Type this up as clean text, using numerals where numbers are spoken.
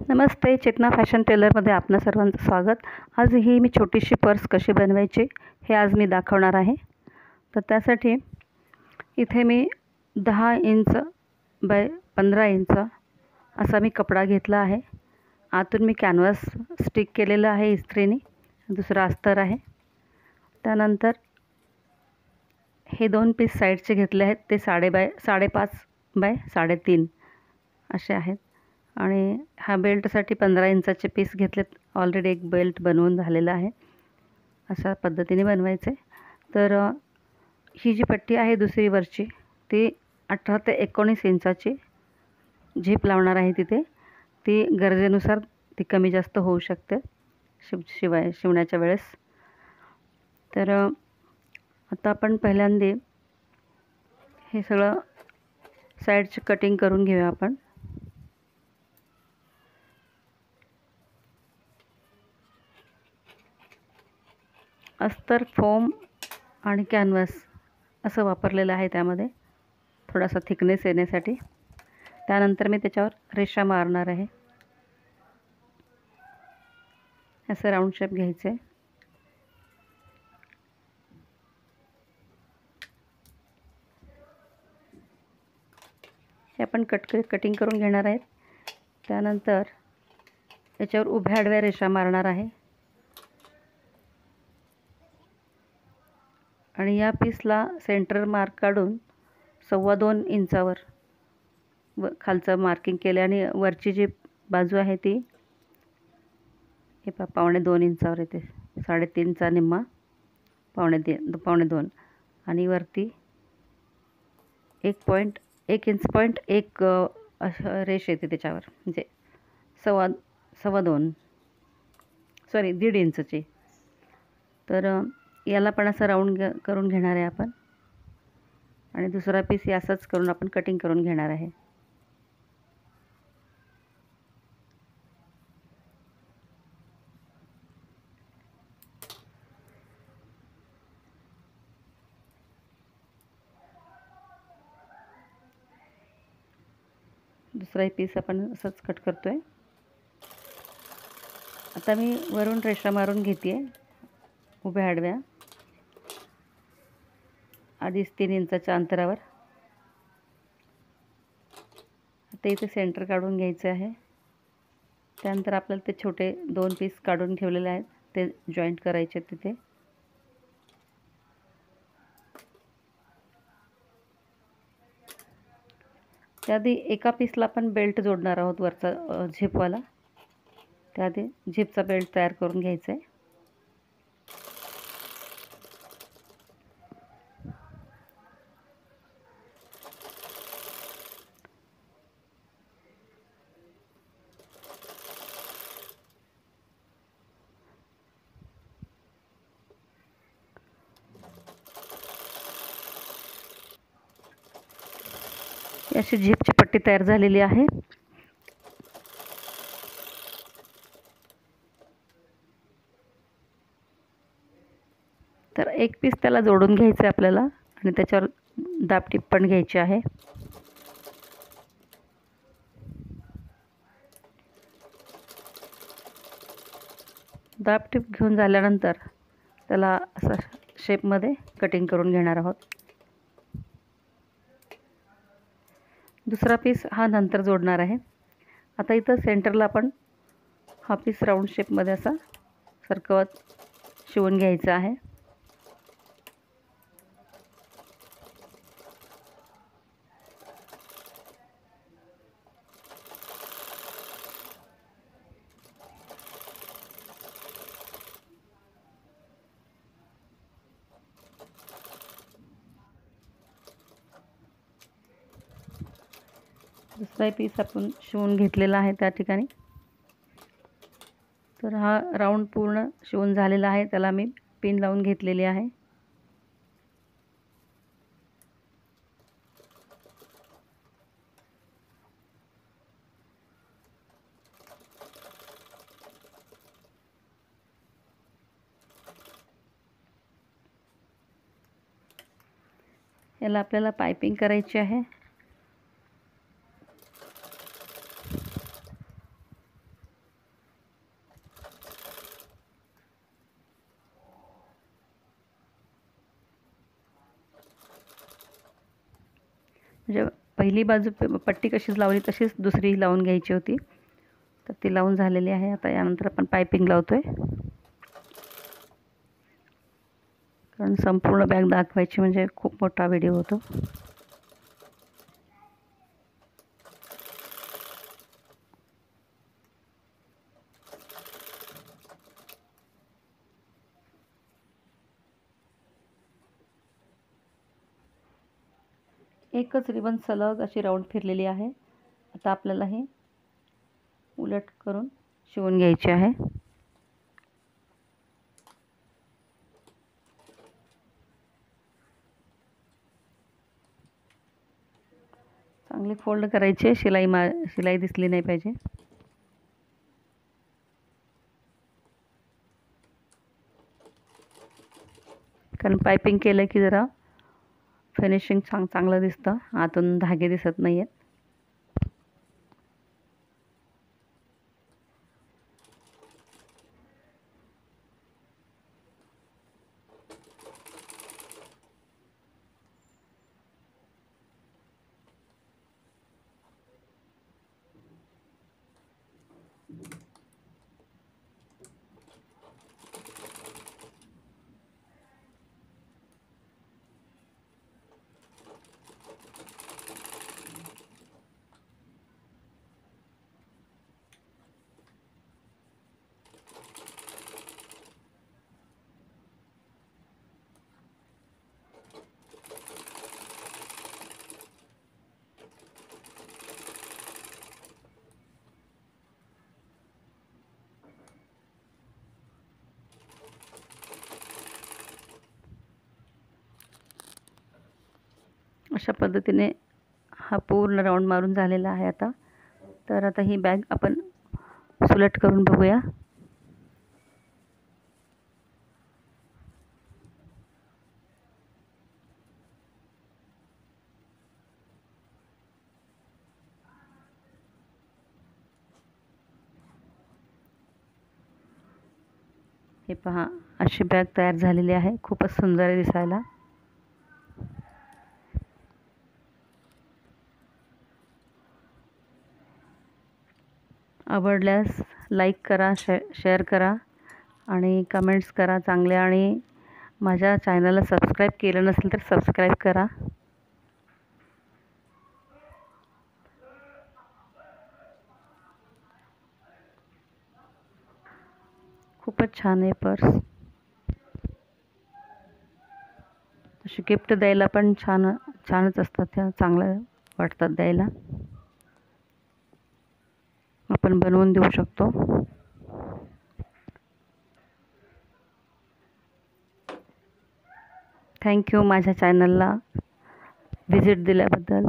नमस्ते, चेतना fashion टेलरमध्ये आपणा सर्वांचं स्वागत। आज ही मी छोटीशी पर्स कशी बनवायची हे आज मी दाखवणार आहे। तर त्यासाठी इथे मी 10 इंच बाय 15 इंच असा मी कपडा घेतला आहे। आतून मी कॅनव्हास स्टिक केलेलं आहे इस्त्रीने, दुसरा अस्तर आहे। त्यानंतर हे 2 पीस साईडचे घेतले आहेत, ते 5.5 बाय 3.5 असे आहेत। आणि हा बेल्टसाठी 15 इंचाचे पीस घेतलेत। ऑलरेडी एक बेल्ट बनवून झालेला आहे। अशा पद्धतीने बनवायचे। तर ही जी पट्टी आहे दुसरी वरची ती 18 ते 19 इंचाची झिप लावणार आहे तिथे। ती गरजेनुसार ती कमी जास्त होऊ शकते शिवण्याच्या वेळेस। तर आता आपण पहिल्यांदा हे सगळं साईडची कटिंग करून घेऊया आपण। अस्तर, फोम आणि कॅनव्हास असं वापरलेलं आहे त्यामध्ये थोडासा थिकनेस येण्यासाठी। त्यानंतर मी त्याच्यावर रेषा मारणार आहे। असं राऊंड शेप घ्यायचे। हे आपण कटिंग करून घेणार आहेत। त्यानंतर याच्यावर उभ्या आडव्या रेषा मारणार आहे आणि या पीसला सेंटर मार्क काढून 2.25 इंचावर खालचं मार्किंग केले आणि वरची जी बाजू आहे ती हे 2.25 इंचावर येते। 3.5चा निम्मा 2.25 आणि वरती 1 इंच रेष येते त्याच्यावर, म्हणजे 1.5 इंचची। तर याला पण असं राऊंड करून घेणार आहे आपण आणि दुसरा पीस यासच करून आपण कटिंग करून घेणार आहे। दुसरा पीस आपण असंच कट करतोय। आता मी वरून रेषा मारून घेते उभ्या आडव्या, आधीच 3 इंचाच्या अंतरावर। आता इथे सेंटर काढून घ्यायचे आहे। त्यानंतर आपल्याला ते छोटे 2 पीस काढून ठेवलेले आहेत ते जॉईंट करायचे तिथे। त्याआधी एका पीसला आपण बेल्ट जोडणार आहोत, वरचा झिपवाला। त्याआधी झिपचा बेल्ट तयार करून घ्यायचा आहे। अशी झिपची पट्टी तयार झालेली आहे। तर एक पीस त्याला जोडून घ्यायचं आपल्याला आणि त्याच्यावर दाबटीप पण घ्यायची आहे। दाबटीप घेऊन झाल्यानंतर त्याला असं शेपमध्ये कटिंग करून घेणार आहोत। दुसरा पीस हा नंतर जोडणार आहे। आता इथं सेंटरला आपण हा पीस राऊंड शेपमध्ये असा सरकवत शिवून घ्यायचा आहे। दुसरा पीस आपण शिवून घेतलेला आहे त्या ठिकाणी। तर हा राऊंड पूर्ण शिवून झालेला आहे, त्याला मी पिन लावून घेतलेली आहे। याला आपल्याला पाइपिंग करायची आहे। पहिली बाजू पट्टी कशीच लावली तशीच दुसरी लावून घ्यायची होती. तर ती लावून झालेली आहे. आता यानंतर आपण पायपिंग लावतोय, कारण संपूर्ण बॅग दाखवायची म्हणजे खूप मोठा व्हिडिओ होतो. एकच रिबन सलग अशी राऊंड फिरलेली आहे. आता आपल्याला हे उलट करून शिवून घ्यायचे आहे. चांगली फोल्ड करायची, शिलाई दिसली नाही पाहिजे. कारण पायपिंग केलं की जरा फिनिशिंग चांगलं दिसतं, आतून धागे दिसत नाही आहेत. अशा पद्धतीने हा पूर्ण राऊंड मारून झालेला आहे. तर आता ही बॅग आपण सुलट करून बघूया. हे पहा, अशी बॅग तयार झालेली आहे. खूपच सुंदर आहे दिसायला. आवडल्यास लाईक करा, शेअर करा आणि कमेंट्स करा चांगल्या. आणि माझ्या चॅनलला सबस्क्राईब केलं नसेल तर सबस्क्राईब करा. खूपच छान आहे पर्स. अशी गिफ्ट द्यायला पण छानच असतात, त्या चांगल्या वाटतात द्यायला. आपण बनवून देऊ शकतो. थँक्यू माझ्या चॅनलला व्हिजिट दिल्याबद्दल.